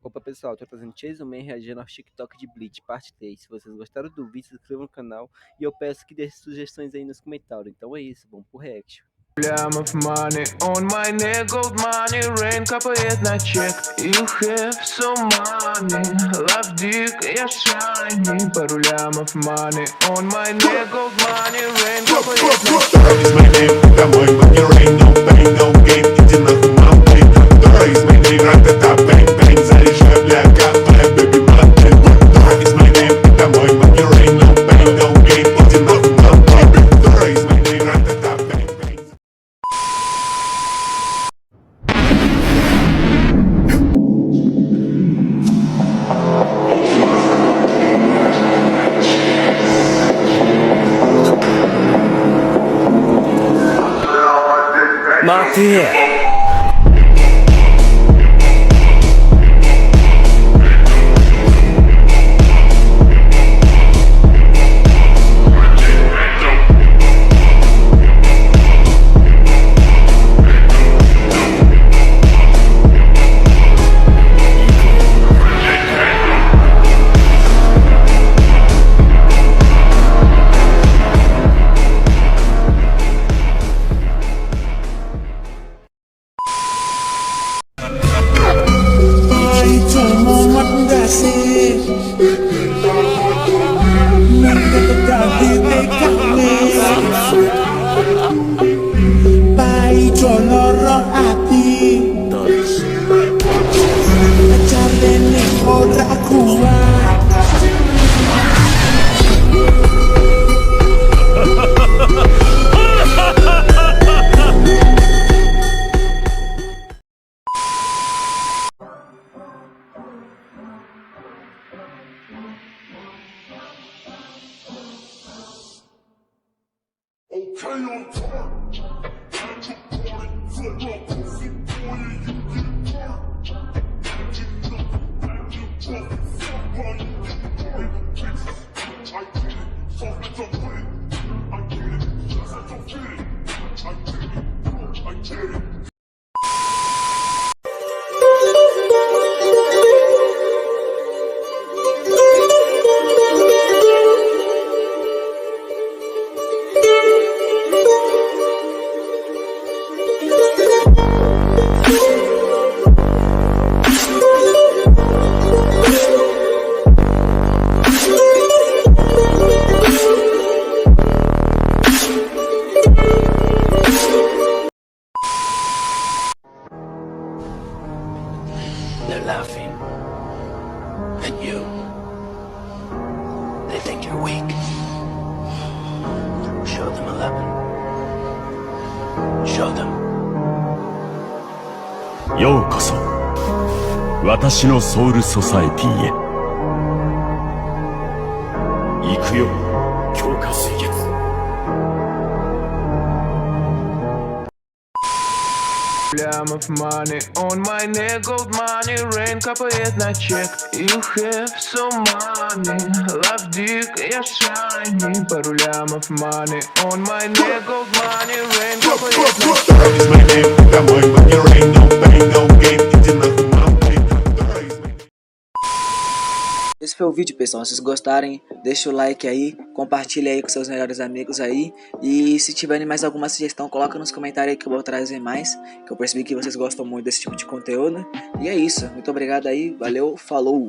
Opa pessoal, tô trazendo Man reagindo ao TikTok de Bleach, parte 3. Se vocês gostaram do vídeo, se inscrevam no canal e eu peço que deixem sugestões aí nos comentários. Então é isso, vamos pro reaction. Лямов money on my neck, gold money, rain капает на чек. You have so money, love dick, я shiny. Пару лямов money on my neck, gold money, rain капает на чек. Is my name, это мой money, rain, no pain, no gain, иди нахуй, мампей. Is my name, ра-та-та, bang, bang, заряжаю, бля, капая, baby, мампей. Is my name, это мой money, rain, no pain, no gain, иди нахуй, мампей. Is my name, ра-та-та, bang, bang. Matei. They're laughing at you. They think you're weak. Show them 11. Show them. ようこそ私のソウルソサエティへ。行くよ強化水月。Лямов money on my neck, gold money, rain капает на чек. You have so money, love dick, я shiny. Пару лямов money on my neck, gold money, rain капает на чек. Is my name, это мой money, rain, no pain, no gain, иди нахуй, мампей. Esse foi o vídeo, pessoal. Se vocês gostarem, deixa o like aí, compartilha aí com seus melhores amigos aí. E se tiverem mais alguma sugestão, coloca nos comentários aí que eu vou trazer mais, que eu percebi que vocês gostam muito desse tipo de conteúdo. E é isso, muito obrigado aí, valeu, falou!